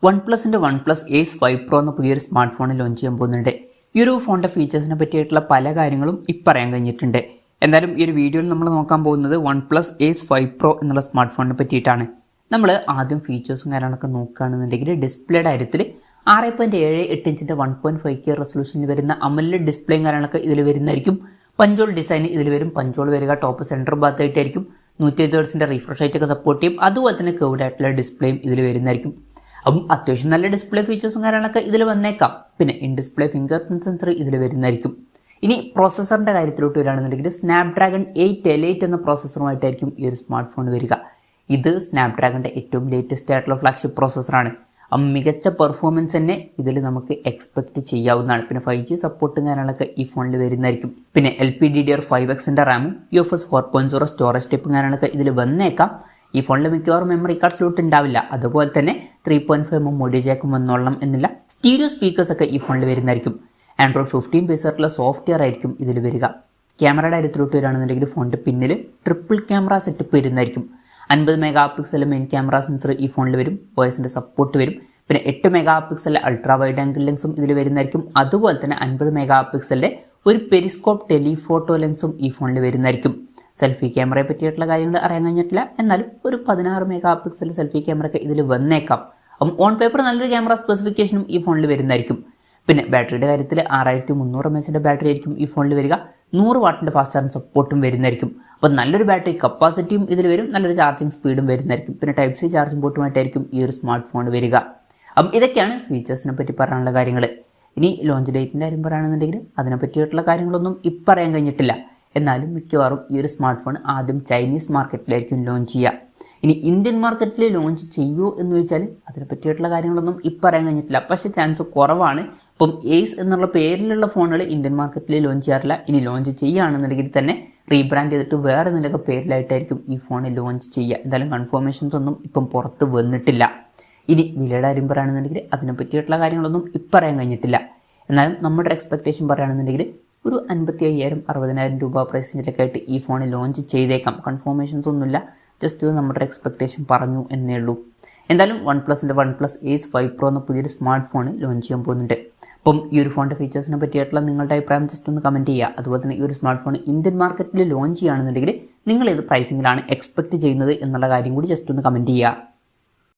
One പ്ലസിൻ്റെ OnePlus Ace 5 Pro എന്ന പുതിയൊരു സ്മാർട്ട് ഫോൺ ലോഞ്ച് ചെയ്യാൻ പോകുന്നുണ്ട്. ഈ ഒരു ഫോണിൻ്റെ ഫീച്ചേഴ്സിനെ പറ്റിയിട്ടുള്ള പല കാര്യങ്ങളും പറയാൻ കഴിഞ്ഞിട്ടുണ്ട്. എന്തായാലും ഈ ഒരു വീഡിയോയിൽ നമ്മൾ നോക്കാൻ പോകുന്നത് OnePlus Ace 5 Pro എന്നുള്ള സ്മാർട്ട് ഫോണിനെ പറ്റിയിട്ടാണ്. നമ്മൾ ആദ്യം ഫീച്ചേഴ്സും കാര്യങ്ങളൊക്കെ നോക്കുകയാണെന്നുണ്ടെങ്കിൽ ഡിസ്പ്ലേയുടെ കാര്യത്തിൽ 6.78 ഇഞ്ചിൻ്റെ 1.5K റെസൊല്യൂഷനിൽ വരുന്ന AMOLED ഡിസ്പ്ലേയും കാര്യങ്ങളൊക്കെ ഇതിൽ വരുന്നതായിരിക്കും. പഞ്ചോൾ ഡിസൈൻ ഇതിൽ വരും. പഞ്ചോൾ വരിക ടോപ്പ് സെൻറ്റർ ഭാഗത്തായിട്ടായിരിക്കും. 120 Hz റിഫ്രഷ് റേറ്റ് ഒക്കെ സപ്പോർട്ട് ചെയ്യും. അതുപോലെ തന്നെ കർവ്ഡ് ആയിട്ടുള്ള ഡിസ്പ്ലേയും ഇതിൽ വരുന്നതായിരിക്കും. അപ്പം അത്യാവശ്യം നല്ല ഡിസ്പ്ലേ ഫീച്ചേഴ്സും കാര്യങ്ങളൊക്കെ ഇതിൽ വന്നേക്കാം. പിന്നെ in display finger print sensor ഇതിൽ വരുന്നതായിരിക്കും. ഇനി പ്രോസസ്സറിൻ്റെ കാര്യത്തിലോട്ട് വരികയാണെന്നുണ്ടെങ്കിൽ സ്നാപ്ഡ്രാഗൺ 8L8 എന്ന പ്രോസസ്സറുമായിട്ടായിരിക്കും ഈ ഒരു സ്മാർട്ട് ഫോൺ വരിക. ഇത് സ്നാപ്ഡ്രാഗണിൻ്റെ ഏറ്റവും ലേറ്റസ്റ്റ് ആയിട്ടുള്ള ഫ്ലാഗ്ഷിപ്പ് പ്രോസസ്സറാണ്. മികച്ച പെർഫോമൻസ് തന്നെ ഇതിൽ നമുക്ക് എക്സ്പെക്റ്റ് ചെയ്യാവുന്നതാണ്. പിന്നെ 5G സപ്പോർട്ടും കാര്യങ്ങളൊക്കെ ഈ ഫോണിൽ വരുന്നതായിരിക്കും. പിന്നെ LPDDR5Xൻ്റെ റാമും UFS 4.0 സ്റ്റോറേജ് ടൈപ്പും കാര്യങ്ങളൊക്കെ ഇതിൽ വന്നേക്കാം. ഈ ഫോണിൽ മിക്കവാറും മെമ്മറി കാർഡ് സ്ലോട്ട് ഉണ്ടാവില്ല. അതുപോലെ തന്നെ 3.5mm ഓഡിയോ ജാക്കും വന്നോളണം എന്നില്ല. സ്റ്റീരിയോ സ്പീക്കേഴ്സ് ഒക്കെ ഈ ഫോണിൽ വരുന്നതായിരിക്കും. Android 15 ബേസായിട്ടുള്ള സോഫ്റ്റ്വെയർ ആയിരിക്കും ഇതിൽ വരിക. ക്യാമറയുടെ കാര്യത്തിലോട്ട് വരികയാണെന്നുണ്ടെങ്കിൽ ഫോണിൻ്റെ പിന്നിൽ ട്രിപ്പിൾ ക്യാമറ സെറ്റപ്പ് വരുന്നതായിരിക്കും. 50 MP മെയിൻ ക്യാമറ സെൻസർ ഈ ഫോണിൽ വരും. OSൻ്റെ സപ്പോർട്ട് വരും. പിന്നെ 8 MP അൾട്രാ വൈഡ് ആംഗിൾ ലെൻസും ഇതിൽ വരുന്നതായിരിക്കും. അതുപോലെ തന്നെ 50 MP ഒരു പെരിസ്കോപ്പ് ടെലിഫോട്ടോ ലെൻസും ഈ ഫോണിൽ വരുന്നതായിരിക്കും. സെൽഫി ക്യാമറയെ പറ്റിയിട്ടുള്ള കാര്യങ്ങൾ അറിയാൻ കഴിഞ്ഞിട്ടില്ല. എന്നാലും ഒരു 16 MP സെൽഫി ക്യാമറ ഒക്കെ ഇതിൽ വന്നേക്കാം. അപ്പം ഓൺ പേപ്പർ നല്ലൊരു ക്യാമറ സ്പെസിഫിക്കേഷനും ഈ ഫോണിൽ വരുന്നതായിരിക്കും. പിന്നെ ബാറ്ററിയുടെ കാര്യത്തിൽ 6300 mAhൻ്റെ ബാറ്ററി ആയിരിക്കും ഈ ഫോണിൽ വരിക. 100 വാട്ടിൻ്റെ ഫാസ്റ്റ് ചാർജിങ് സപ്പോർട്ടും വരുന്നതായിരിക്കും. അപ്പോൾ നല്ലൊരു ബാറ്ററി കപ്പാസിറ്റിയും ഇതിൽ വരും. നല്ലൊരു ചാർജിങ് സ്പീഡും വരുന്നതായിരിക്കും. പിന്നെ Type-C ചാർജിങ് പോർട്ടുമായിട്ടായിരിക്കും ഈ ഒരു സ്മാർട്ട് ഫോൺ വരിക. അപ്പം ഇതൊക്കെയാണ് ഫീച്ചേഴ്സിനെ പറ്റി പറയാനുള്ള കാര്യങ്ങൾ. ഇനി ലോഞ്ച് ഡേറ്റിൻ്റെ കാര്യം പറയുകയാണെന്നുണ്ടെങ്കിൽ അതിനെ പറ്റിയിട്ടുള്ള കാര്യങ്ങളൊന്നും ഇപ്പം അറിയാൻ കഴിഞ്ഞിട്ടില്ല. എന്നാലും മിക്കവാറും ഈ ഒരു സ്മാർട്ട് ഫോൺ ആദ്യം ചൈനീസ് മാർക്കറ്റിലായിരിക്കും ലോഞ്ച് ചെയ്യുക. ഇനി ഇന്ത്യൻ മാർക്കറ്റിൽ ലോഞ്ച് ചെയ്യുമോ എന്ന് ചോദിച്ചാൽ അതിനെ പറ്റിയിട്ടുള്ള കാര്യങ്ങളൊന്നും ഇപ്പം അറിയാൻ കഴിഞ്ഞിട്ടില്ല. പക്ഷേ ചാൻസ് കുറവാണ്. ഇപ്പം ഏസ് എന്നുള്ള പേരിലുള്ള ഫോണുകൾ ഇന്ത്യൻ മാർക്കറ്റിൽ ലോഞ്ച് ചെയ്യാറില്ല. ഇനി ലോഞ്ച് ചെയ്യുകയാണെന്നുണ്ടെങ്കിൽ തന്നെ റീബ്രാൻഡ് ചെയ്തിട്ട് വേറെ എന്തെങ്കിലുമൊക്കെ പേരിലായിട്ടായിരിക്കും ഈ ഫോൺ ലോഞ്ച് ചെയ്യുക. എന്തായാലും കൺഫർമേഷൻസ് ഒന്നും ഇപ്പം പുറത്ത് വന്നിട്ടില്ല. ഇനി വിലയുടെ കാര്യം പറയുകയാണെന്നുണ്ടെങ്കിൽ അതിനെ പറ്റിയിട്ടുള്ള കാര്യങ്ങളൊന്നും ഇപ്പം അറിയാൻ കഴിഞ്ഞിട്ടില്ല. എന്നാലും നമ്മുടെ എക്സ്പെക്റ്റേഷൻ പറയുകയാണെന്നുണ്ടെങ്കിൽ ഒരു 55,000-60,000 രൂപ പ്രൈസ് റേഞ്ചിലൊക്കെ ആയിട്ട് ഈ ഫോൺ ലോഞ്ച് ചെയ്തേക്കാം. കൺഫർമേഷൻസ് ഒന്നുമില്ല. ജസ്റ്റ് നമ്മുടെ എക്സ്പെക്റ്റേഷൻ പറഞ്ഞു എന്നേ ഉള്ളൂ. എന്തായാലും OnePlusൻ്റെ OnePlus Ace 5 Pro എന്ന പുതിയൊരു സ്മാർട്ട് ഫോൺ ലോഞ്ച് ചെയ്യാൻ പോകുന്നുണ്ട്. അപ്പം ഈ ഒരു ഫോണിൻ്റെ ഫീച്ചേഴ്സിനെ പറ്റിയിട്ടുള്ള നിങ്ങളുടെ അഭിപ്രായം ജസ്റ്റ് ഒന്ന് കമൻറ്റ് ചെയ്യുക. അതുപോലെ തന്നെ ഈ ഒരു സ്മാർട്ട് ഫോൺ ഇന്ത്യൻ മാർക്കറ്റിൽ ലോഞ്ച് ചെയ്യുകയാണെന്നുണ്ടെങ്കിൽ നിങ്ങൾ ഏത് പ്രൈസിങ്ങിലാണ് എക്സ്പെക്റ്റ് ചെയ്യുന്നത് എന്നുള്ള കാര്യം കൂടി ജസ്റ്റ് ഒന്ന് കമൻറ്റ് ചെയ്യുക.